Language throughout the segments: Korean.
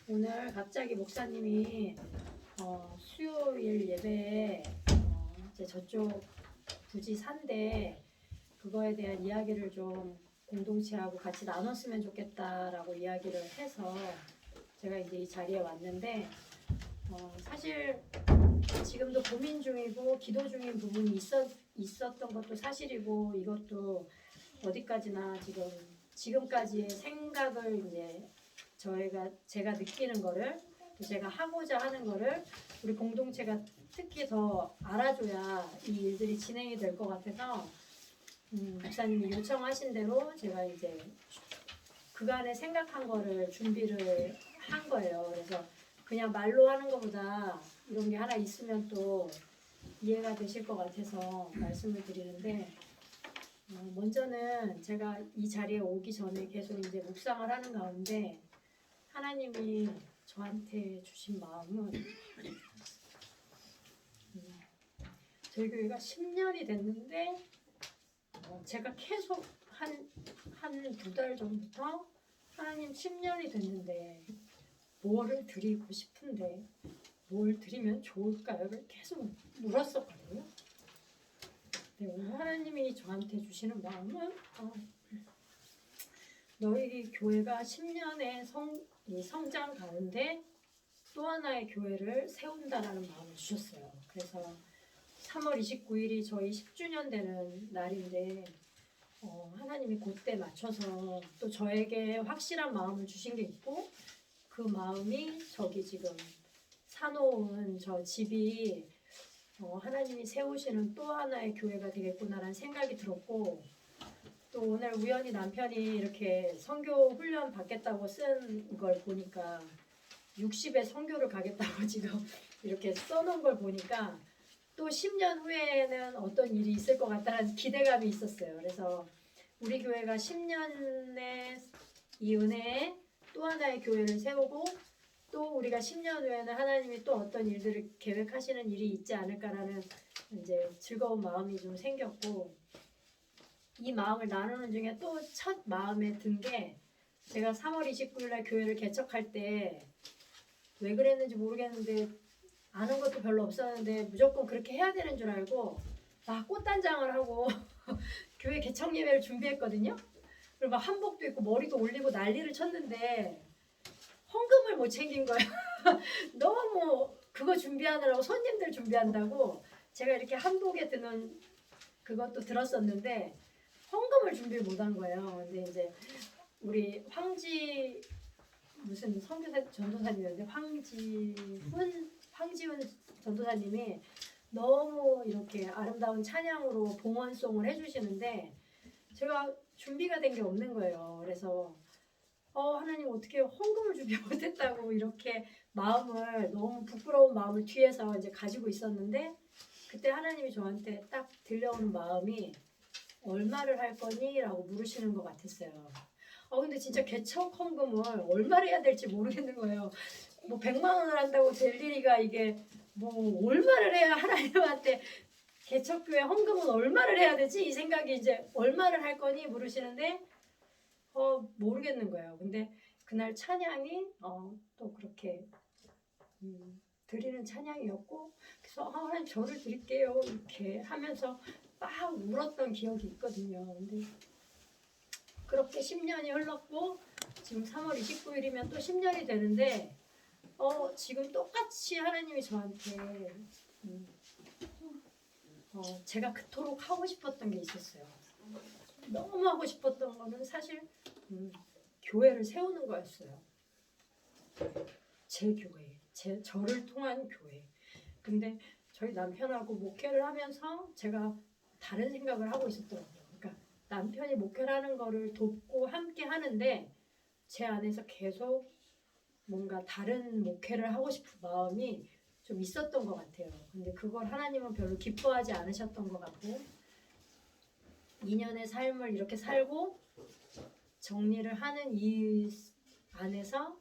오늘 갑자기 목사님이 수요일 예배에 이제 저쪽 부지 산대 그거에 대한 이야기를 좀 공동체하고 같이 나눴으면 좋겠다라고 이야기를 해서 제가 이제 이 자리에 왔는데 사실 지금도 고민 중이고 기도 중인 부분이 있었던 것도 사실이고 이것도 어디까지나 지금까지의 생각을 이제 제가 느끼는 거를 또 제가 하고자 하는 거를 우리 공동체가 특히 더 알아줘야 이 일들이 진행이 될 것 같아서 목사님이 요청하신 대로 제가 이제 그간에 생각한 거를 준비를 한 거예요. 그래서 그냥 말로 하는 것보다 이런 게 하나 있으면 또 이해가 되실 것 같아서 말씀을 드리는데 먼저는 제가 이 자리에 오기 전에 계속 이제 묵상을 하는 가운데 하나님이 저한테 주신 마음은 저희 교회가 10년이 됐는데 제가 계속 한 두 달 전부터 하나님 10년이 됐는데 뭐를 드리고 싶은데 뭘 드리면 좋을까요를 계속 물었었거든요. 네, 오늘 하나님이 저한테 주시는 마음은 너희 교회가 10년의 성장 가운데 또 하나의 교회를 세운다라는 마음을 주셨어요. 그래서 3월 29일이 저희 10주년 되는 날인데 하나님이 그때 맞춰서 또 저에게 확실한 마음을 주신 게 있고 그 마음이 저기 지금 사놓은 저 집이 하나님이 세우시는 또 하나의 교회가 되겠구나라는 생각이 들었고 또 오늘 우연히 남편이 이렇게 선교 훈련 받겠다고 쓴 걸 보니까 60에 선교를 가겠다고 지금 이렇게 써놓은 걸 보니까 또 10년 후에는 어떤 일이 있을 것 같다는 기대감이 있었어요. 그래서 우리 교회가 10년의 이 은혜에 또 하나의 교회를 세우고 또 우리가 10년 후에는 하나님이 또 어떤 일들을 계획하시는 일이 있지 않을까라는 이제 즐거운 마음이 좀 생겼고 이 마음을 나누는 중에 또 첫 마음에 든 게 제가 3월 29일 날 교회를 개척할 때 왜 그랬는지 모르겠는데 아는 것도 별로 없었는데 무조건 그렇게 해야 되는 줄 알고 막 꽃단장을 하고 교회 개척 예배를 준비했거든요. 그리고 막 한복도 입고 머리도 올리고 난리를 쳤는데 헌금을 못 챙긴 거예요. 너무 그거 준비하느라고 손님들 준비한다고 제가 이렇게 한복에 드는 그것도 들었었는데 헌금을 준비를 못한 거예요. 근데 이제 우리 황지 무슨 선교사 전도사님이었는데 황지훈 전도사님이 너무 이렇게 아름다운 찬양으로 봉헌송을 해주시는데 제가 준비가 된 게 없는 거예요. 그래서 하나님 어떻게 헌금을 준비 못했다고 이렇게 마음을 너무 부끄러운 마음을 뒤에서 이제 가지고 있었는데 그때 하나님이 저한테 딱 들려오는 마음이 얼마를 할 거니? 라고 물으시는 것 같았어요. 근데 진짜 개척 헌금을 얼마를 해야 될지 모르겠는 거예요. 뭐 100만 원을 한다고 될 일이가 이게 뭐 얼마를 해야 하나님한테 개척교회 헌금은 얼마를 해야 되지? 이 생각이 이제 얼마를 할 거니? 물으시는데 모르겠는 거예요. 근데 그날 찬양이 또 그렇게 드리는 찬양이었고 그래서 하나님 저를 드릴게요 이렇게 하면서 막 울었던 기억이 있거든요. 근데 그렇게 10년이 흘렀고 지금 3월 29일이면 또 10년이 되는데 지금 똑같이 하나님이 저한테 제가 그토록 하고 싶었던 게 있었어요. 너무 하고 싶었던 거는 사실 교회를 세우는 거였어요. 제 교회, 저를 통한 교회. 근데 저희 남편하고 목회를 하면서 제가 다른 생각을 하고 있었더라고요. 그러니까 남편이 목회를 하는 거를 돕고 함께 하는데 제 안에서 계속 뭔가 다른 목회를 하고 싶은 마음이 좀 있었던 것 같아요. 근데 그걸 하나님은 별로 기뻐하지 않으셨던 것 같고 2년의 삶을 이렇게 살고 정리를 하는 이 안에서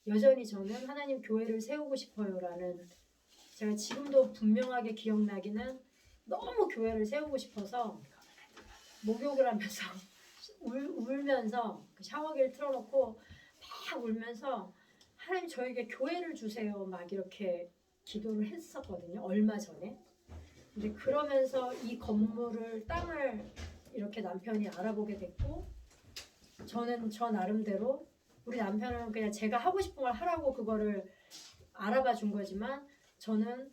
여전히 저는 하나님 교회를 세우고 싶어요라는 제가 지금도 분명하게 기억나기는 너무 교회를 세우고 싶어서 목욕을 하면서 울면서 그 샤워기를 틀어놓고 막 울면서 하나님 저에게 교회를 주세요. 막 이렇게 기도를 했었거든요. 얼마 전에. 근데 그러면서 이 건물을 땅을 이렇게 남편이 알아보게 됐고 저는 저 나름대로 우리 남편은 그냥 제가 하고 싶은 걸 하라고 그거를 알아봐 준 거지만 저는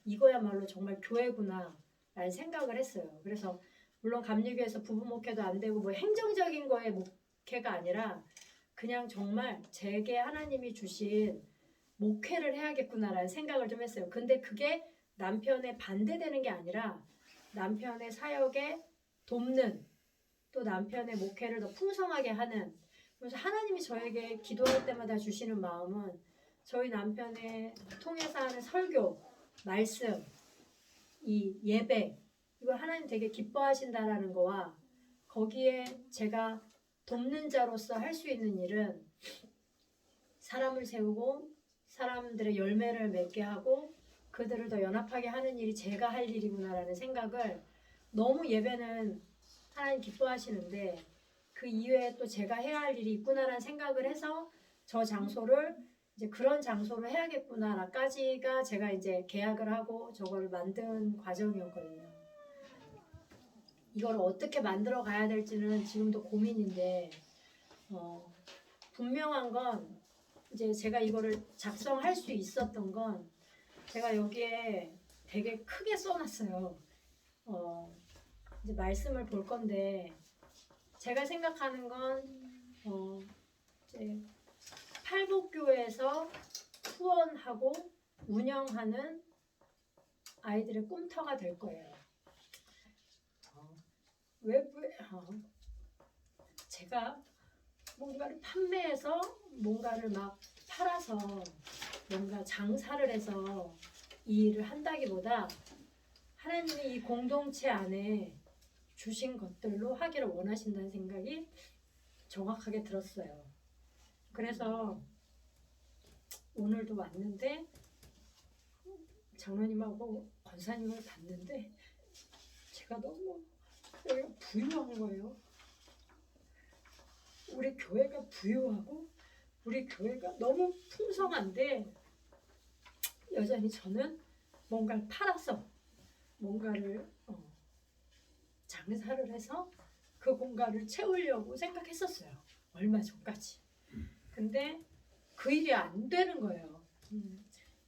이거야말로 정말 교회구나 라는 생각을 했어요. 그래서 물론 감리교에서 부부 목회도 안 되고 뭐 행정적인 거에 목회가 아니라 그냥 정말 제게 하나님이 주신 목회를 해야겠구나라는 생각을 좀 했어요. 근데 그게 남편에 반대되는 게 아니라 남편의 사역에 돕는 또 남편의 목회를 더 풍성하게 하는 그래서 하나님이 저에게 기도할 때마다 주시는 마음은 저희 남편의 통해서 하는 설교, 말씀, 이 예배 이걸 하나님 되게 기뻐하신다라는 거와 거기에 제가 돕는 자로서 할 수 있는 일은 사람을 세우고 사람들의 열매를 맺게 하고 그들을 더 연합하게 하는 일이 제가 할 일이구나라는 생각을 너무 예배는 하나님 기뻐하시는데 그 이외에 또 제가 해야 할 일이 있구나라는 생각을 해서 저 장소를 이제 그런 장소로 해야겠구나까지가 제가 이제 계약을 하고 저거를 만든 과정이었거든요. 이걸 어떻게 만들어 가야 될지는 지금도 고민인데 분명한 건 이제 제가 이거를 작성할 수 있었던 건 제가 여기에 되게 크게 써놨어요. 이제 말씀을 볼 건데 제가 생각하는 건 이제 팔복교회에서 후원하고 운영하는 아이들의 꿈터가 될 거예요. 제가 뭔가를 판매해서 뭔가를 막 팔아서 뭔가 장사를 해서 이 일을 한다기보다 하나님이 이 공동체 안에 주신 것들로 하기를 원하신다는 생각이 정확하게 들었어요. 그래서 오늘도 왔는데 장로님하고 권사님을 봤는데 제가 너무 여기가 부유한 거예요. 우리 교회가 부유하고 우리 교회가 너무 풍성한데 여전히 저는 뭔가를 팔아서 뭔가를 장사를 해서 그 공간을 채우려고 생각했었어요. 얼마 전까지. 근데 그 일이 안 되는 거예요.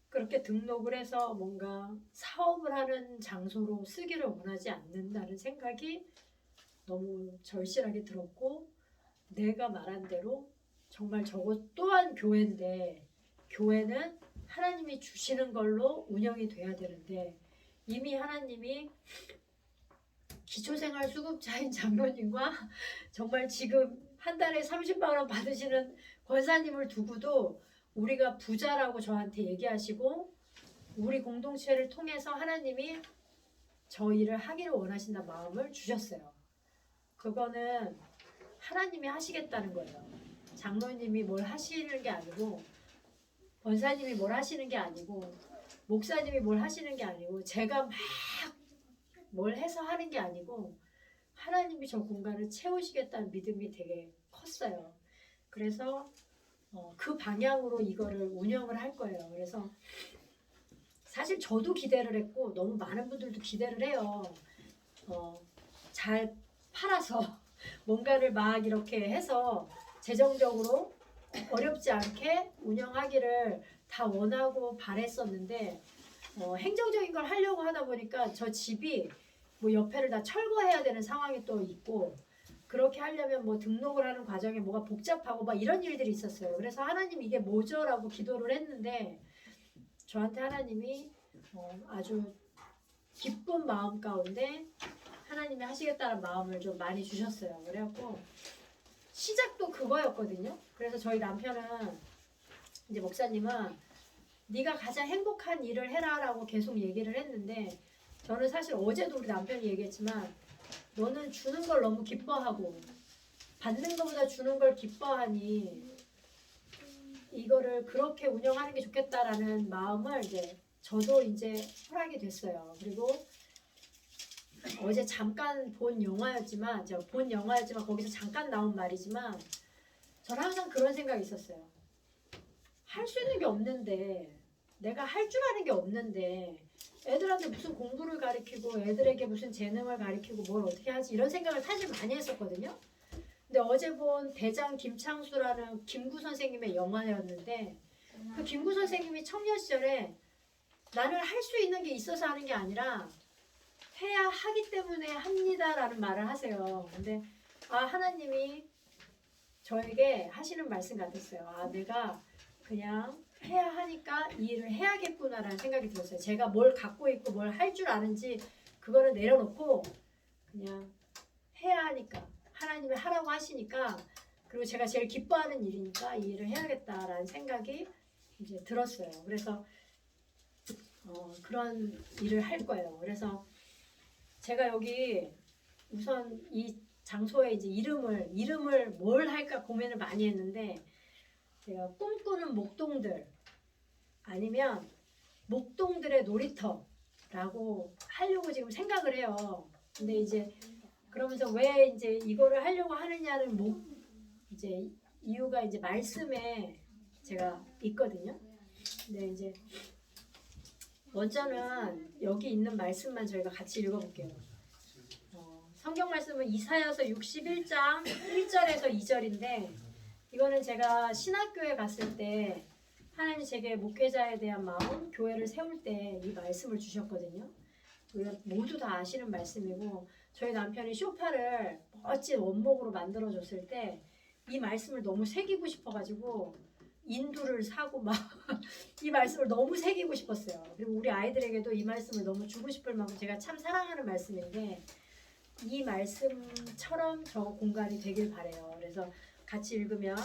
그렇게 등록을 해서 뭔가 사업을 하는 장소로 쓰기를 원하지 않는다는 생각이 너무 절실하게 들었고 내가 말한 대로 정말 저것 또한 교회인데 교회는 하나님이 주시는 걸로 운영이 돼야 되는데 이미 하나님이 기초생활수급자인 장로님과 정말 지금 한 달에 30만 원 받으시는 권사님을 두고도 우리가 부자라고 저한테 얘기하시고 우리 공동체를 통해서 하나님이 저 일을 하기를 원하신다 마음을 주셨어요. 그거는 하나님이 하시겠다는 거예요. 장로님이 뭘 하시는 게 아니고 권사님이 뭘 하시는 게 아니고 목사님이 뭘 하시는 게 아니고 제가 막 뭘 해서 하는 게 아니고 하나님이 저 공간을 채우시겠다는 믿음이 되게 컸어요. 그래서 그 방향으로 이거를 운영을 할 거예요. 그래서 사실 저도 기대를 했고 너무 많은 분들도 기대를 해요. 잘 팔아서 뭔가를 막 이렇게 해서 재정적으로 어렵지 않게 운영하기를 다 원하고 바랬었는데 행정적인 걸 하려고 하다 보니까 저 집이 뭐 옆에를 다 철거해야 되는 상황이 또 있고 그렇게 하려면 뭐 등록을 하는 과정에 뭐가 복잡하고 막 이런 일들이 있었어요. 그래서 하나님 이게 뭐죠라고 기도를 했는데 저한테 하나님이 아주 기쁜 마음 가운데 하나님이 하시겠다는 마음을 좀 많이 주셨어요. 그래갖고 시작도 그거였거든요. 그래서 저희 남편은 이제 목사님은 네가 가장 행복한 일을 해라라고 계속 얘기를 했는데 저는 사실 어제도 우리 남편이 얘기했지만 너는 주는 걸 너무 기뻐하고 받는 것보다 주는 걸 기뻐하니 이거를 그렇게 운영하는 게 좋겠다라는 마음을 이제 저도 이제 허락이 됐어요. 그리고 어제 잠깐 본 영화였지만 거기서 잠깐 나온 말이지만 저는 항상 그런 생각이 있었어요. 할 수 있는 게 없는데, 내가 할 줄 아는 게 없는데, 애들한테 무슨 공부를 가르치고 애들에게 무슨 재능을 가르치고 뭘 어떻게 하지, 이런 생각을 사실 많이 했었거든요. 근데 어제 본 대장 김창수라는 김구 선생님의 영화였는데, 그 김구 선생님이 청년 시절에 나는 할 수 있는 게 있어서 하는 게 아니라 해야 하기 때문에 합니다라는 말을 하세요. 근데 하나님이 저에게 하시는 말씀 같았어요. 내가 그냥 해야 하니까 이 일을 해야겠구나라는 생각이 들었어요. 제가 뭘 갖고 있고 뭘 할 줄 아는지 그거를 내려놓고 그냥 해야 하니까, 하나님이 하라고 하시니까, 그리고 제가 제일 기뻐하는 일이니까 이 일을 해야겠다라는 생각이 이제 들었어요. 그래서 그런 일을 할 거예요. 그래서 제가 여기 우선 이 장소에 이제 이름을 뭘 할까 고민을 많이 했는데, 제가 꿈꾸는 목동들 아니면 목동들의 놀이터라고 하려고 지금 생각을 해요. 근데 이제 그러면서 왜 이제 이거를 하려고 하느냐는 이제 이유가 이제 말씀에 제가 있거든요. 근데 이제 먼저는 여기 있는 말씀만 저희가 같이 읽어볼게요. 성경 말씀은 이사야서 61장 1절에서 2절인데, 이거는 제가 신학교에 갔을 때 하나님이 제게 목회자에 대한 마음, 교회를 세울 때 이 말씀을 주셨거든요. 모두 다 아시는 말씀이고, 저희 남편이 쇼파를 멋진 원목으로 만들어줬을 때 이 말씀을 너무 새기고 싶어가지고 인두를 사고 막 이 말씀을 너무 새기고 싶었어요. 그리고 우리 아이들에게도 이 말씀을 너무 주고 싶을 만큼 제가 참 사랑하는 말씀인데, 이 말씀처럼 저 공간이 되길 바래요. 그래서 같이 읽으면,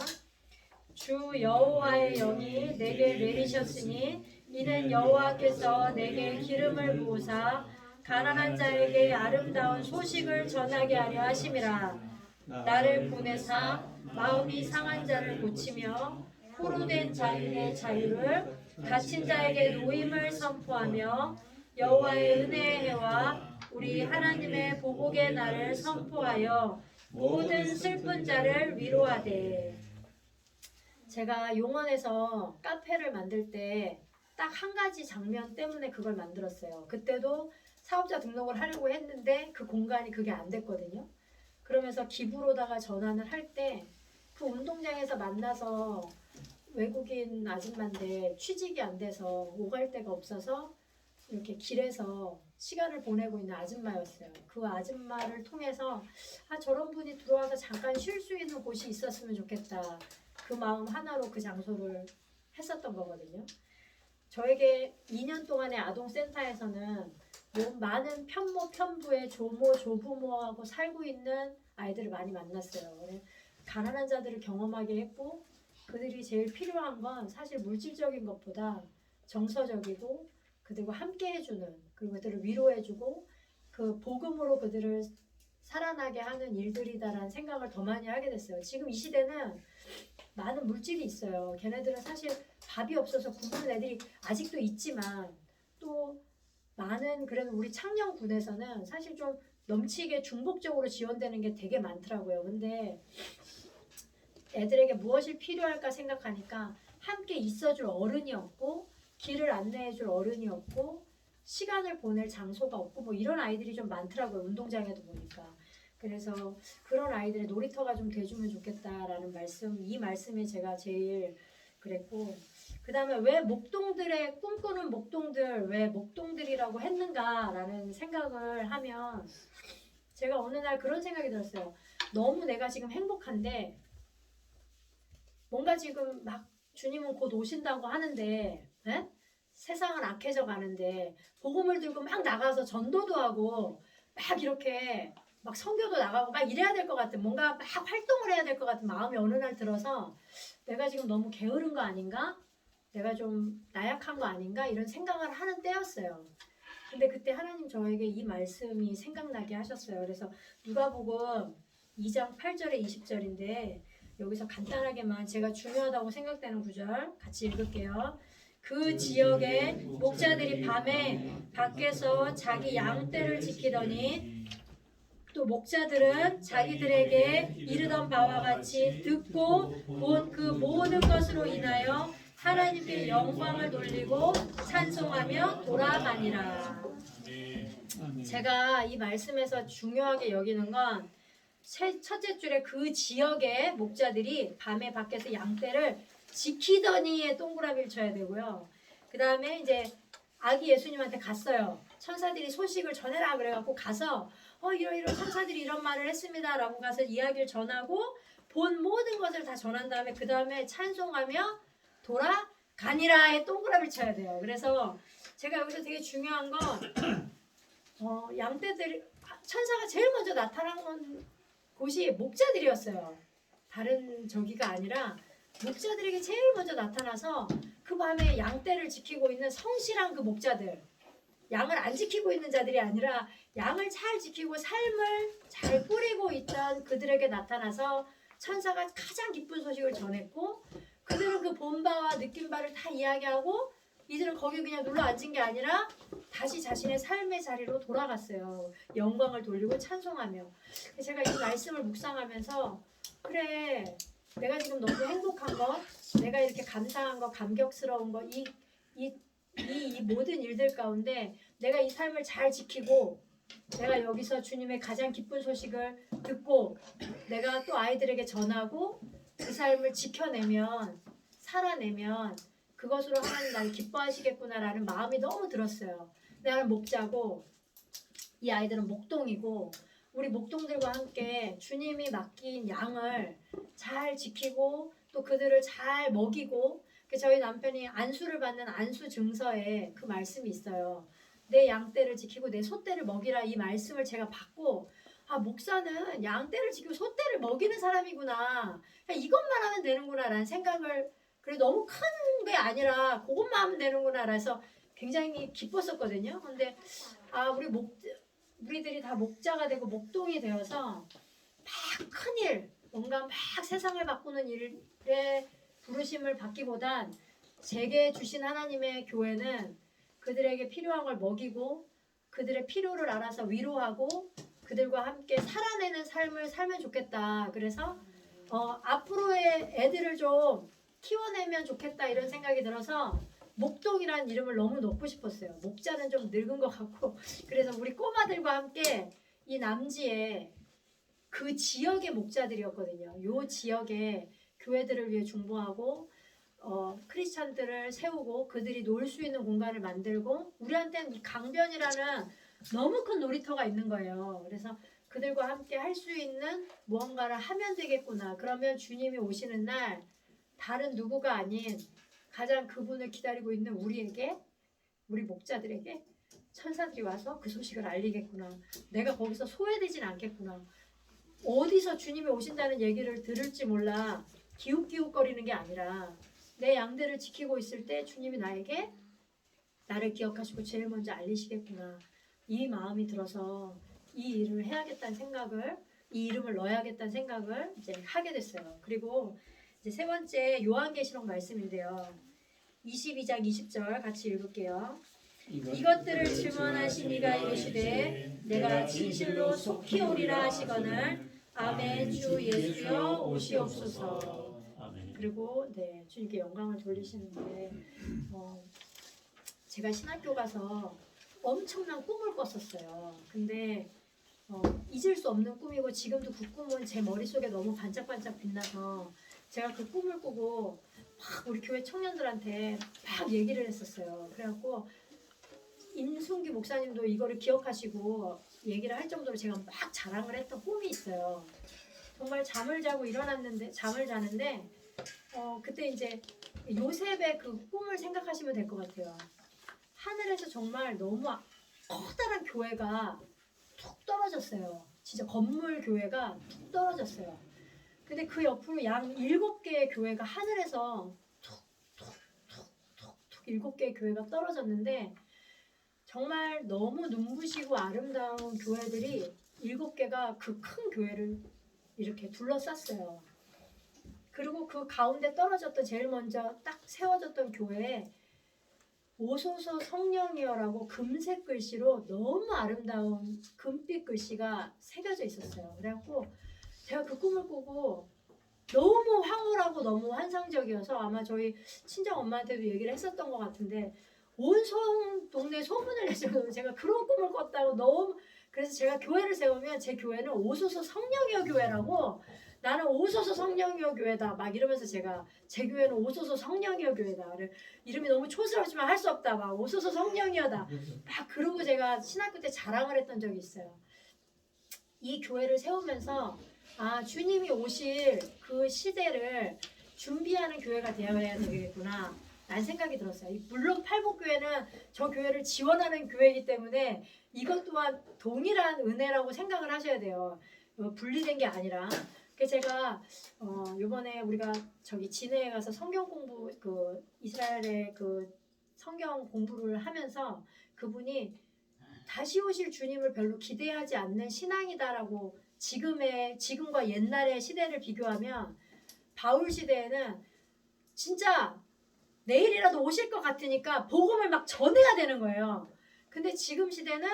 주 여호와의 영이 내게 내리셨으니 이는 여호와께서 내게 기름을 부으사 가난한 자에게 아름다운 소식을 전하게 하려 하심이라. 나를 보내사 마음이 상한 자를 고치며 포로된 자에게 자유를, 갇힌 자에게 노임을 선포하며 여호와의 은혜의 해와 우리 하나님의 보복의 날을 선포하여 모든 슬픈 자를 위로하되. 제가 용원에서 카페를 만들 때 딱 한 가지 장면 때문에 그걸 만들었어요. 그때도 사업자 등록을 하려고 했는데 그 공간이 그게 안 됐거든요. 그러면서 기부로다가 전환을 할 때 그 운동장에서 만나서, 외국인 아줌마인데 취직이 안 돼서 오갈 데가 없어서 이렇게 길에서 시간을 보내고 있는 아줌마였어요. 그 아줌마를 통해서 저런 분이 들어와서 잠깐 쉴 수 있는 곳이 있었으면 좋겠다, 그 마음 하나로 그 장소를 했었던 거거든요. 저에게 2년 동안의 아동센터에서는 많은 편모 편부의 조모 조부모하고 살고 있는 아이들을 많이 만났어요. 가난한 자들을 경험하게 했고, 그들이 제일 필요한 건 사실 물질적인 것보다 정서적이고, 그들과 함께 해주는, 그리고 그들을 위로해주고 그 복음으로 그들을 살아나게 하는 일들이다라는 생각을 더 많이 하게 됐어요. 지금 이 시대는 많은 물질이 있어요. 걔네들은 사실 밥이 없어서 굶는 애들이 아직도 있지만, 또 많은, 그래도 우리 창녕군에서는 사실 좀 넘치게 중복적으로 지원되는 게 되게 많더라고요. 근데 애들에게 무엇이 필요할까 생각하니까 함께 있어줄 어른이 없고, 길을 안내해줄 어른이 없고, 시간을 보낼 장소가 없고, 뭐 이런 아이들이 좀 많더라고요. 운동장에도 보니까. 그래서 그런 아이들의 놀이터가 좀 돼주면 좋겠다라는 말씀, 이 말씀이 제가 제일 그랬고, 그 다음에 왜 목동들의 꿈꾸는 목동들, 왜 목동들이라고 했는가라는 생각을 하면, 제가 어느 날 그런 생각이 들었어요. 너무 내가 지금 행복한데, 뭔가 지금 막 주님은 곧 오신다고 하는데, 에? 세상은 악해져 가는데 복음을 들고 막 나가서 전도도 하고 막 이렇게 막 선교도 나가고 막 이래야 될 것 같은, 뭔가 막 활동을 해야 될 것 같은 마음이 어느 날 들어서, 내가 지금 너무 게으른 거 아닌가? 내가 좀 나약한 거 아닌가? 이런 생각을 하는 때였어요. 근데 그때 하나님 저에게 이 말씀이 생각나게 하셨어요. 그래서 누가복음 2장 8절에 20절인데, 여기서 간단하게만 제가 중요하다고 생각되는 구절 같이 읽을게요. 그 지역의 목자들이 밤에 밖에서 자기 양떼를 지키더니, 또 목자들은 자기들에게 이르던 바와 같이 듣고 본 그 모든 것으로 인하여 하나님께 영광을 돌리고 찬송하며 돌아가니라. 제가 이 말씀에서 중요하게 여기는 건 첫째 줄에 그 지역의 목자들이 밤에 밖에서 양떼를 지키더니에 동그라미를 쳐야 되고요. 그 다음에 이제 아기 예수님한테 갔어요. 천사들이 소식을 전해라 그래갖고 가서 이런 천사들이 이런 말을 했습니다 라고 가서 이야기를 전하고 본 모든 것을 다 전한 다음에 그 다음에 찬송하며 돌아가니라에 동그라미를 쳐야 돼요. 그래서 제가 여기서 되게 중요한 건 양떼들이 천사가 제일 먼저 나타난 곳이 목자들이었어요. 다른 저기가 아니라 목자들에게 제일 먼저 나타나서 그 밤에 양떼를 지키고 있는 성실한 그 목자들, 양을 안 지키고 있는 자들이 아니라 양을 잘 지키고 삶을 잘 꾸리고 있던 그들에게 나타나서 천사가 가장 기쁜 소식을 전했고 그들은 그 본 바와 느낀 바를 다 이야기하고 이들은 거기 그냥 눌러 앉은 게 아니라 다시 자신의 삶의 자리로 돌아갔어요. 영광을 돌리고 찬송하며. 제가 이 말씀을 묵상하면서 그래 내가 지금 너무 행복한 것, 내가 이렇게 감사한 것, 감격스러운 것, 이 모든 일들 가운데 내가 이 삶을 잘 지키고 내가 여기서 주님의 가장 기쁜 소식을 듣고 내가 또 아이들에게 전하고 그 삶을 지켜내면 살아내면 그것으로 하나님 나를 기뻐하시겠구나라는 마음이 너무 들었어요. 나는 목자고 이 아이들은 목동이고 우리 목동들과 함께 주님이 맡긴 양을 잘 지키고 또 그들을 잘 먹이고 저희 남편이 안수를 받는 안수 증서에 그 말씀이 있어요. 내 양떼를 지키고 내 소떼를 먹이라 이 말씀을 제가 받고 목사는 양떼를 지키고 소떼를 먹이는 사람이구나. 이것만 하면 되는구나 라는 생각을 그래 너무 큰 게 아니라 그것만 하면 되는구나 라서 굉장히 기뻤었거든요. 근데 우리들이 다 목자가 되고 목동이 되어서 막 큰일 뭔가 막 세상을 바꾸는 일에 부르심을 받기보단 제게 주신 하나님의 교회는 그들에게 필요한 걸 먹이고 그들의 필요를 알아서 위로하고 그들과 함께 살아내는 삶을 살면 좋겠다. 그래서 앞으로의 애들을 좀 키워내면 좋겠다 이런 생각이 들어서 목동이라는 이름을 너무 넣고 싶었어요. 목자는 좀 늙은 것 같고 그래서 우리 꼬마들과 함께 이 남지에 그 지역의 목자들이었거든요. 요 지역에 교회들을 위해 중보하고 크리스찬들을 세우고 그들이 놀 수 있는 공간을 만들고 우리한테는 이 강변이라는 너무 큰 놀이터가 있는 거예요. 그래서 그들과 함께 할 수 있는 무언가를 하면 되겠구나. 그러면 주님이 오시는 날 다른 누구가 아닌 가장 그분을 기다리고 있는 우리에게 우리 목자들에게 천사들이 와서 그 소식을 알리겠구나. 내가 거기서 소외되진 않겠구나. 어디서 주님이 오신다는 얘기를 들을지 몰라 기웃기웃거리는 게 아니라 내 양들을 지키고 있을 때 주님이 나를 기억하시고 제일 먼저 알리시겠구나. 이 마음이 들어서 이 일을 해야겠다는 생각을 이 이름을 넣어야겠다는 생각을 이제 하게 됐어요. 그리고 이제 세 번째 요한계시록 말씀인데요. 22장 20절 같이 읽을게요. 이것들을 증언하신 이가 이르시되 내가 진실로 속히 오리라 하시거늘 아멘. 주 예수여 오시옵소서. 그리고 주님께 영광을 돌리시는데 제가 신학교 가서 엄청난 꿈을 꿨었어요. 근데 잊을 수 없는 꿈이고 지금도 그 꿈은 제 머릿속에 너무 반짝반짝 빛나서 제가 그 꿈을 꾸고 막 우리 교회 청년들한테 막 얘기를 했었어요. 그래갖고 임순기 목사님도 이거를 기억하시고 얘기를 할 정도로 제가 막 자랑을 했던 꿈이 있어요. 정말 잠을 자는데 그때 이제 요셉의 그 꿈을 생각하시면 될 것 같아요. 하늘에서 정말 너무 커다란 교회가 툭 떨어졌어요. 진짜 건물 교회가 툭 떨어졌어요. 근데 그 옆으로 양 7개의 교회가 하늘에서 툭툭툭툭툭 7개의 교회가 떨어졌는데 정말 너무 눈부시고 아름다운 교회들이 7개가 그 큰 교회를 이렇게 둘러쌌어요. 그리고 그 가운데 떨어졌던 제일 먼저 딱 세워졌던 교회에 오소서 성령이여라고 금색 글씨로 너무 아름다운 금빛 글씨가 새겨져 있었어요. 그래갖고 제가 그 꿈을 꾸고 너무 황홀하고 너무 환상적이어서 아마 저희 친정 엄마한테도 얘기를 했었던 것 같은데 온 동네 소문을 내서 제가 그런 꿈을 꿨다고 너무 그래서 제가 교회를 세우면 제 교회는 오소서 성령이여 교회라고 나는 오소서 성령이여 교회다 막 이러면서 제가 제 교회는 오소서 성령이여 교회다 이름이 너무 촌스럽지만 할 수 없다 막 오소서 성령이여다 막 그러고 제가 신학교 때 자랑을 했던 적이 있어요. 이 교회를 세우면서 아 주님이 오실 그 시대를 준비하는 교회가 되어야 되겠구나 라는 생각이 들었어요. 물론 팔복교회는 저 교회를 지원하는 교회이기 때문에 이것 또한 동일한 은혜라고 생각을 하셔야 돼요. 분리된 게 아니라. 그래서 제가 이번에 우리가 저기 진해에 가서 성경 공부 그 이스라엘의 그 성경 공부를 하면서 그분이 다시 오실 주님을 별로 기대하지 않는 신앙이다라고 지금과 옛날의 시대를 비교하면 바울 시대에는 진짜 내일이라도 오실 것 같으니까 복음을 막 전해야 되는 거예요. 근데 지금 시대는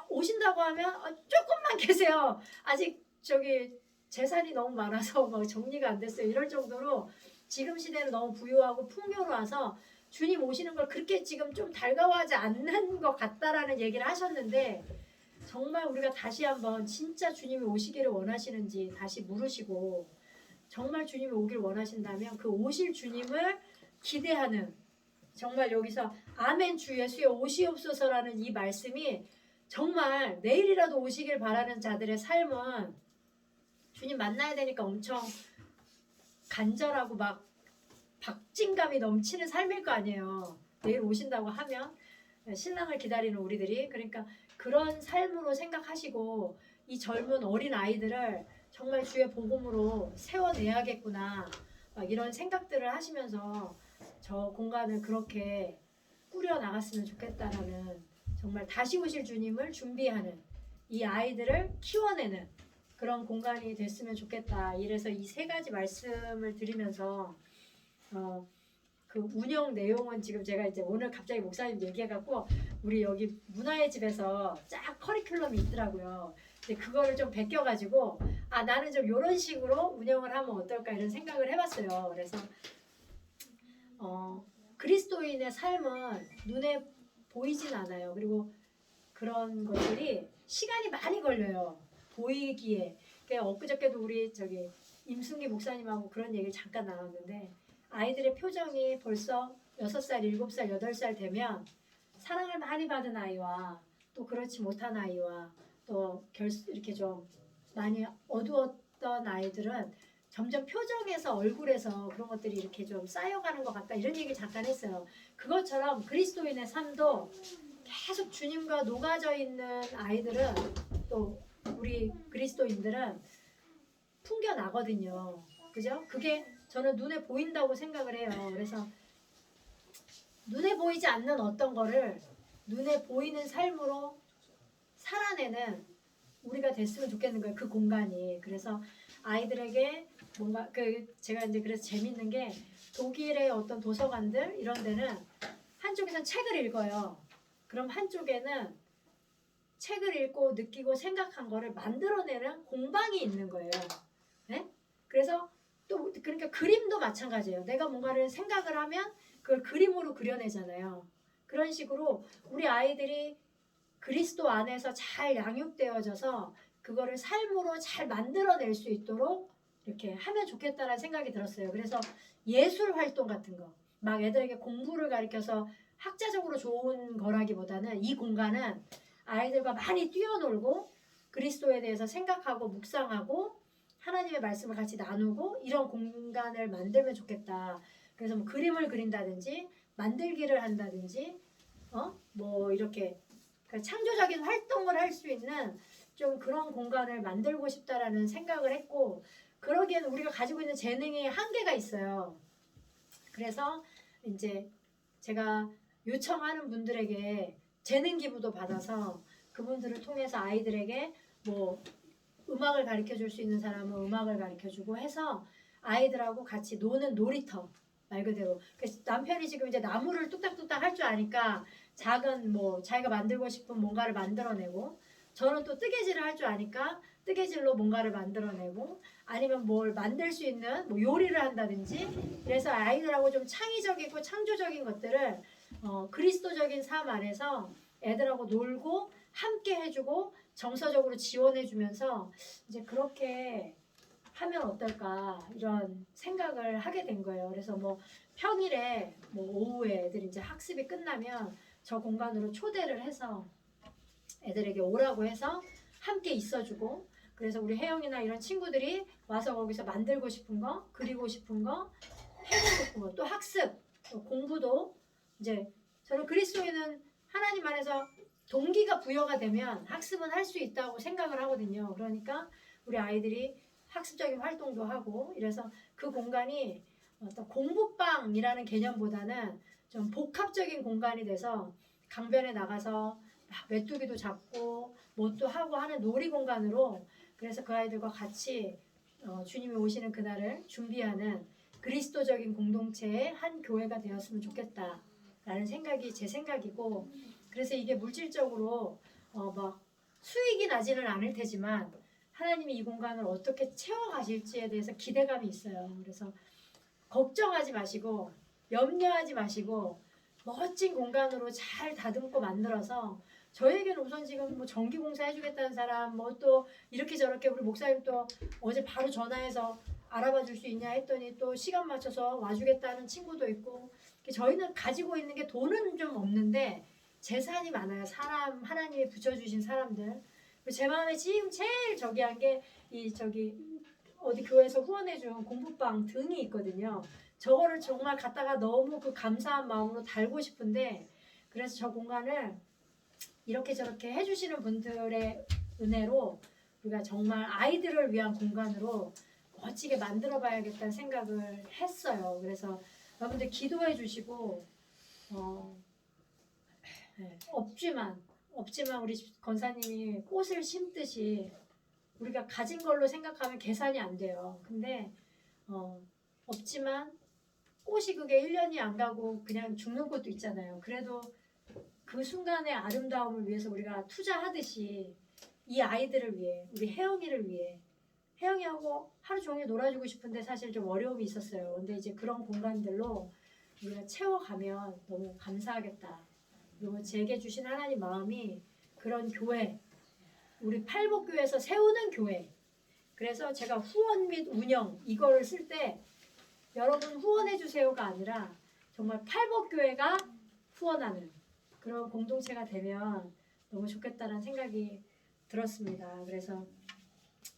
오신다고 하면 조금만 계세요. 아직 저기 재산이 너무 많아서 막 정리가 안 됐어요. 이럴 정도로 지금 시대는 너무 부유하고 풍요로워서 주님 오시는 걸 그렇게 지금 좀 달가워하지 않는 것 같다라는 얘기를 하셨는데 정말 우리가 다시 한번 진짜 주님이 오시기를 원하시는지 다시 물으시고 정말 주님이 오길 원하신다면 그 오실 주님을 기대하는 정말 여기서 아멘 주 예수의 오시옵소서라는 이 말씀이 정말 내일이라도 오시길 바라는 자들의 삶은 주님 만나야 되니까 엄청 간절하고 막 박진감이 넘치는 삶일 거 아니에요. 내일 오신다고 하면 신랑을 기다리는 우리들이 그러니까 그런 삶으로 생각하시고 이 젊은 어린 아이들을 정말 주의 복음으로 세워내야겠구나 막 이런 생각들을 하시면서 저 공간을 그렇게 꾸려 나갔으면 좋겠다라는 정말 다시 오실 주님을 준비하는 이 아이들을 키워내는 그런 공간이 됐으면 좋겠다. 이래서 이 세 가지 말씀을 드리면서 그 운영 내용은 지금 제가 이제 오늘 갑자기 목사님 얘기해갖고 우리 여기 문화의 집에서 쫙 커리큘럼이 있더라고요. 근데 그거를 좀 베껴가지고 나는 좀 이런 식으로 운영을 하면 어떨까 이런 생각을 해봤어요. 그래서 그리스도인의 삶은 눈에 보이진 않아요. 그리고 그런 것들이 시간이 많이 걸려요. 보이기에. 엊그저께도 우리 저기 임승기 목사님하고 그런 얘기를 잠깐 나눴는데 아이들의 표정이 벌써 6살, 7살, 8살 되면 사랑을 많이 받은 아이와 또 그렇지 못한 아이와 또 이렇게 좀 많이 어두웠던 아이들은 점점 표정에서 얼굴에서 그런 것들이 이렇게 좀 쌓여가는 것 같다 이런 얘기 잠깐 했어요. 그것처럼 그리스도인의 삶도 계속 주님과 녹아져 있는 아이들은 또 우리 그리스도인들은 풍겨나거든요. 그죠? 그게 저는 눈에 보인다고 생각을 해요. 그래서 눈에 보이지 않는 어떤 거를 눈에 보이는 삶으로 살아내는 우리가 됐으면 좋겠는 거예요. 그 공간이. 그래서 아이들에게 뭔가 제가 이제 그래서 재밌는 게 독일의 어떤 도서관들 이런 데는 한쪽에서는 책을 읽어요. 그럼 한쪽에는 책을 읽고 느끼고 생각한 거를 만들어내는 공방이 있는 거예요. 네? 그래서 또 그러니까 그림도 마찬가지예요. 내가 뭔가를 생각을 하면 그걸 그림으로 그려내잖아요. 그런 식으로 우리 아이들이 그리스도 안에서 잘 양육되어져서 그거를 삶으로 잘 만들어낼 수 있도록 이렇게 하면 좋겠다라는 생각이 들었어요. 그래서 예술 활동 같은 거, 막 애들에게 공부를 가르쳐서 학자적으로 좋은 거라기보다는 이 공간은 아이들과 많이 뛰어놀고 그리스도에 대해서 생각하고 묵상하고 하나님의 말씀을 같이 나누고 이런 공간을 만들면 좋겠다. 그래서 뭐 그림을 그린다든지 만들기를 한다든지 뭐 이렇게 창조적인 활동을 할 수 있는 좀 그런 공간을 만들고 싶다라는 생각을 했고 그러기에는 우리가 가지고 있는 재능이 한계가 있어요. 그래서 이제 제가 요청하는 분들에게 재능 기부도 받아서 그분들을 통해서 아이들에게 뭐 음악을 가르쳐 줄 수 있는 사람은 음악을 가르쳐 주고 해서 아이들하고 같이 노는 놀이터 말 그대로. 그래서 남편이 지금 이제 나무를 뚝딱뚝딱 할 줄 아니까 작은 뭐 자기가 만들고 싶은 뭔가를 만들어내고 저는 또 뜨개질을 할 줄 아니까 뜨개질로 뭔가를 만들어내고 아니면 뭘 만들 수 있는 뭐 요리를 한다든지 그래서 아이들하고 좀 창의적이고 창조적인 것들을 그리스도적인 삶 안에서 애들하고 놀고 함께 해주고 정서적으로 지원해주면서 이제 그렇게 하면 어떨까 이런 생각을 하게 된 거예요. 그래서 뭐 평일에 뭐 오후에 애들이 이제 학습이 끝나면 저 공간으로 초대를 해서 애들에게 오라고 해서 함께 있어주고 그래서 우리 혜영이나 이런 친구들이 와서 거기서 만들고 싶은 거, 그리고 싶은 거, 해보고 싶은 거, 또 학습, 또 공부도 이제 저는 그리스도인은 하나님 안에서 동기가 부여가 되면 학습은 할 수 있다고 생각을 하거든요. 그러니까 우리 아이들이 학습적인 활동도 하고 이래서 그 공간이 어떤 공부방이라는 개념보다는 좀 복합적인 공간이 돼서 강변에 나가서 막 메뚜기도 잡고 뭣도 하고 하는 놀이 공간으로 그래서 그 아이들과 같이 주님이 오시는 그날을 준비하는 그리스도적인 공동체의 한 교회가 되었으면 좋겠다라는 생각이 제 생각이고 그래서 이게 물질적으로 막 수익이 나지는 않을 테지만 하나님이 이 공간을 어떻게 채워가실지에 대해서 기대감이 있어요. 그래서 걱정하지 마시고 염려하지 마시고 멋진 공간으로 잘 다듬고 만들어서 저에게는 우선 지금 뭐 전기공사 해주겠다는 사람 뭐 또 이렇게 저렇게 우리 목사님 또 어제 바로 전화해서 알아봐 줄 수 있냐 했더니 또 시간 맞춰서 와주겠다는 친구도 있고 저희는 가지고 있는 게 돈은 좀 없는데 재산이 많아요. 사람 하나님이 붙여주신 사람들 제 마음에 지금 제일 저기 한 게 이 저기 어디 교회에서 후원해준 공부방 등이 있거든요. 저거를 정말 갖다가 너무 그 감사한 마음으로 달고 싶은데 그래서 저 공간을 이렇게 저렇게 해주시는 분들의 은혜로 우리가 정말 아이들을 위한 공간으로 멋지게 만들어 봐야겠다는 생각을 했어요. 그래서 여러분들 기도해 주시고 네, 없지만 우리 권사님이 꽃을 심듯이 우리가 가진 걸로 생각하면 계산이 안 돼요. 근데 없지만 꽃이 그게 1년이 안 가고 그냥 죽는 꽃도 있잖아요. 그래도 그 순간의 아름다움을 위해서 우리가 투자하듯이 이 아이들을 위해 우리 혜영이를 위해 혜영이하고 하루 종일 놀아주고 싶은데 사실 좀 어려움이 있었어요. 근데 이제 그런 공간들로 우리가 채워가면 너무 감사하겠다. 그리고 제게 주신 하나님 마음이 그런 교회 우리 팔복교회에서 세우는 교회 그래서 제가 후원 및 운영 이거를 쓸 때 여러분 후원해 주세요가 아니라 정말 팔복교회가 후원하는 그런 공동체가 되면 너무 좋겠다는 생각이 들었습니다. 그래서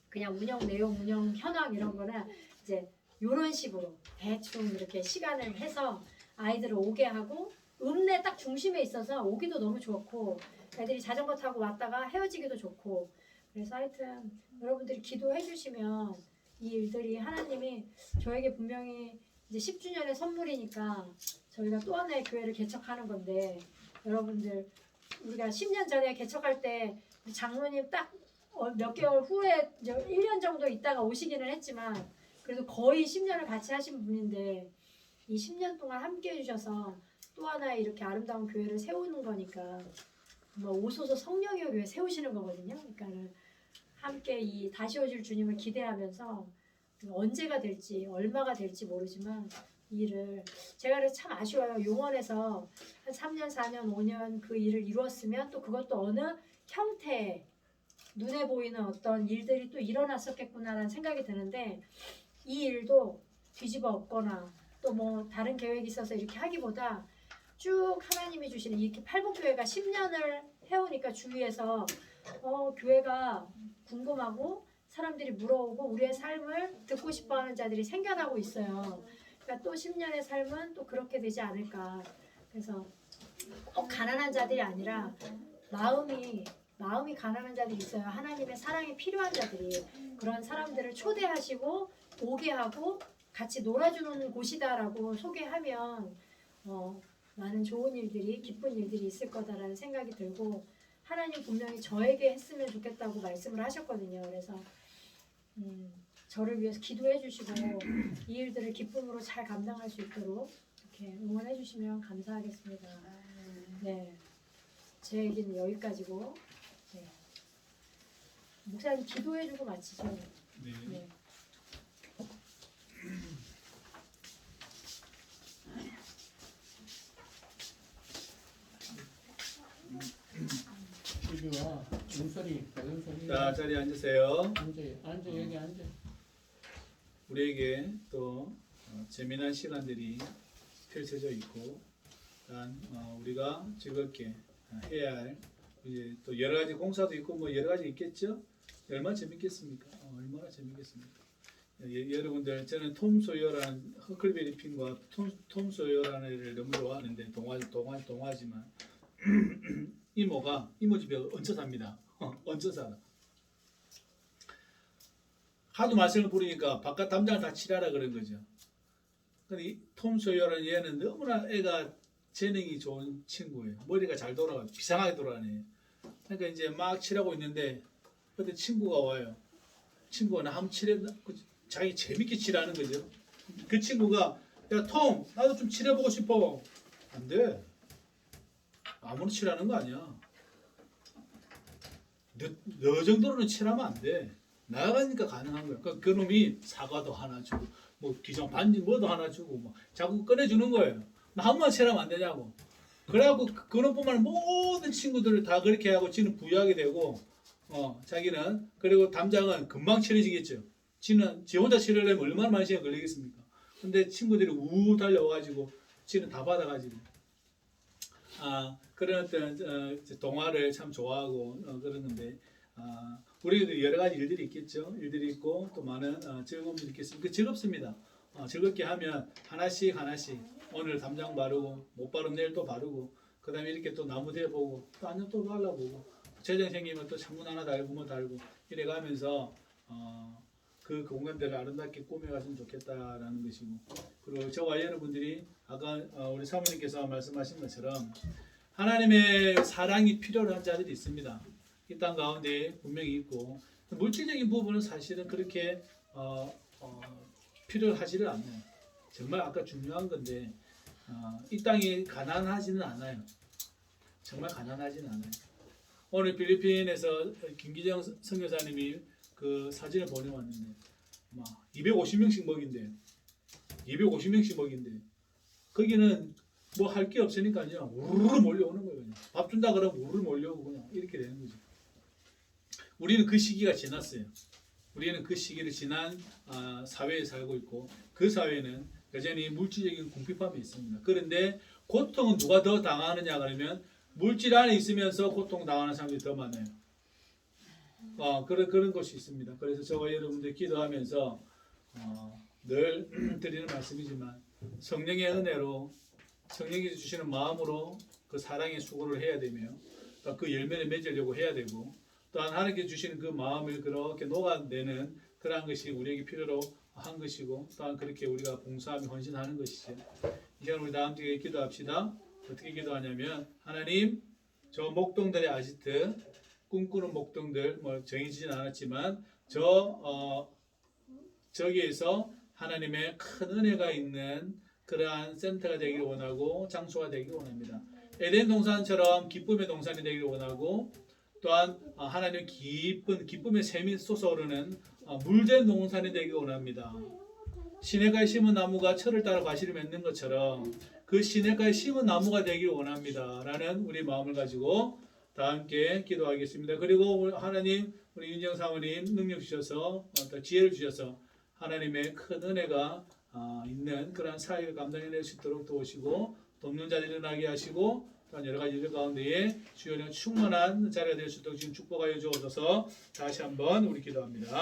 그냥 운영 내용, 운영 현황 이런 거는 이제 이런 식으로 대충 이렇게 시간을 해서 아이들을 오게 하고 읍내 딱 중심에 있어서 오기도 너무 좋고 애들이 자전거 타고 왔다가 헤어지기도 좋고 그래서 하여튼 여러분들이 기도해 주시면 이 일들이 하나님이 저에게 분명히 이제 10주년의 선물이니까 저희가 또 하나의 교회를 개척하는 건데 여러분들 우리가 10년 전에 개척할 때 장로님 딱 몇 개월 후에 1년 정도 있다가 오시기는 했지만 그래도 거의 10년을 같이 하신 분인데 이 10년 동안 함께 해주셔서 또 하나의 이렇게 아름다운 교회를 세우는 거니까 뭐 오소서 성령의 교회 세우시는 거거든요. 그러니까는 함께 이 다시 오실 주님을 기대하면서 언제가 될지 얼마가 될지 모르지만 이 일을 제가 그래서 참 아쉬워요. 용원에서 한 3년, 4년, 5년 그 일을 이루었으면 또 그것도 어느 형태의 눈에 보이는 어떤 일들이 또 일어났었겠구나라는 생각이 드는데 이 일도 뒤집어 엎거나 또 뭐 다른 계획이 있어서 이렇게 하기보다 쭉 하나님이 주시는 이렇게 팔복교회가 10년을 해오니까 주위에서 교회가 궁금하고 사람들이 물어오고 우리의 삶을 듣고 싶어하는 자들이 생겨나고 있어요. 그러니까 또 10년의 삶은 또 그렇게 되지 않을까. 그래서 꼭 가난한 자들이 아니라 마음이 가난한 자들이 있어요. 하나님의 사랑이 필요한 자들이 그런 사람들을 초대하시고 오게 하고 같이 놀아주는 곳이다라고 소개하면 많은 좋은 일들이 기쁜 일들이 있을 거다라는 생각이 들고 하나님 분명히 저에게 했으면 좋겠다고 말씀을 하셨거든요. 그래서 저를 위해서 기도해 주시고 이 일들을 기쁨으로 잘 감당할 수 있도록 이렇게 응원해 주시면 감사하겠습니다. 네, 제 얘기는 여기까지고 네. 목사님 기도해주고 마치죠. 네. 네. 주주와 윤설이 작은 소리. 자, 자리에 앉으세요. 앉아 여기 앉아. 우리에게 또 재미난 시간들이 펼쳐져 있고, 또한 우리가 즐겁게 해야 할 이제 또 여러 가지 공사도 있고 뭐 여러 가지 있겠죠. 얼마나 재밌겠습니까? 얼마나 재밌겠습니까? 여러분들 저는 톰 소여라는 허클베리 핀과 톰 소여라는 애를 너무 좋아하는데 동화지만 이모가 이모 집에 얹혀 삽니다. 얹혀 살아. 하도 말씀을 부르니까 바깥 담장을 다 칠하라 그런 거죠. 근데 이 톰 소여라는 얘는 너무나 애가 재능이 좋은 친구예요. 머리가 잘 돌아가, 비상하게 돌아가네. 그러니까 이제 막 칠하고 있는데 그때 친구가 와요. 친구가 나 한번 칠해, 자기 재밌게 칠하는 거죠. 그 친구가 야 톰, 나도 좀 칠해보고 싶어. 안 돼. 아무나 칠하는 거 아니야. 너 정도로는 칠하면 안 돼. 나가니까 가능한 거야. 그러니까 그 놈이 사과도 하나 주고, 뭐 기존 반지 뭐도 하나 주고, 뭐 자꾸 꺼내주는 거예요. 나 한 번만 칠하면 안 되냐고. 그래갖고 그 놈뿐만 아니라 모든 친구들을 다 그렇게 하고 지는 부유하게 되고, 자기는 그리고 담장은 금방 칠해지겠죠. 지는 지 혼자 칠하려면 얼마나 많은 시간 걸리겠습니까? 근데 친구들이 우 달려와가지고 지는 다 받아가지고. 그런 어떤 동화를 참 좋아하고 그러는데 우리도 여러 가지 일들이 있겠죠. 일들이 있고 또 많은 즐거움이 있겠습니다. 즐겁습니다. 즐겁게 하면 하나씩 오늘 담장 바르고 못 바르면 내일 또 바르고 그 다음에 이렇게 또 나무 대보고 또 안녕 또 발라보고 재정 생기면 또 창문 하나 달고 뭐 달고 이래 가면서 그 공간들을 아름답게 꾸며갔으면 좋겠다라는 것이고 그리고 저와 여러분들이 아까 우리 사모님께서 말씀하신 것처럼 하나님의 사랑이 필요로 한 자들이 있습니다. 이 땅 가운데 분명히 있고 물질적인 부분은 사실은 그렇게 필요하지를 않아요. 정말 아까 중요한 건데 이 땅이 가난하지는 않아요. 정말 가난하지는 않아요. 오늘 필리핀에서 김기정 선교사님이 그 사진을 보내왔는데 막 250명씩 먹인대요. 250명씩 먹인대. 거기는 뭐 할 게 없으니까요. 우르르 몰려오는 거예요. 그냥. 밥 준다 그러면 우르르 몰려오고 그냥 이렇게 되는 거죠. 우리는 그 시기가 지났어요. 우리는 그 시기를 지난 사회에 살고 있고 그 사회는 여전히 물질적인 궁핍함이 있습니다. 그런데 고통은 누가 더 당하느냐 그러면 물질 안에 있으면서 고통 당하는 사람들이 더 많아요. 그런 것이 있습니다. 그래서 저와 여러분들 기도하면서 늘 드리는 말씀이지만 성령의 은혜로 성령이 주시는 마음으로 그 사랑의 수고를 해야 되며 그 열매를 맺으려고 해야 되고 또한 하나님께 주시는 그 마음을 그렇게 녹아내는 그러한 것이 우리에게 필요로 한 것이고 또한 그렇게 우리가 봉사하며 헌신하는 것이죠. 이제 우리 다 함께 기도합시다. 어떻게 기도하냐면 하나님 저 목동들의 아지트 꿈꾸는 목동들 뭐 정해지진 않았지만 저기에서 하나님의 큰 은혜가 있는 그러한 센터가 되기를 원하고 장소가 되기를 원합니다. 에덴 동산처럼 기쁨의 동산이 되기를 원하고 또한 하나님의 기쁨의 샘이 솟아오르는 물된 동산이 되기를 원합니다. 시냇가에 심은 나무가 철을 따라 과실을 맺는 것처럼 그 시냇가에 심은 나무가 되기를 원합니다. 라는 우리 마음을 가지고 다 함께 기도하겠습니다. 그리고 하나님 우리 윤정 사모님 능력 주셔서 지혜를 주셔서 하나님의 큰 은혜가 있는 그러한 사역을 감당해낼 수 있도록 도우시고 돕는 자들이 일어나게 하시고 또한 여러 가지 일 가운데에 주여 충만한 자리가 될 수 있도록 지금 축복하여 주옵소서. 다시 한번 우리 기도합니다.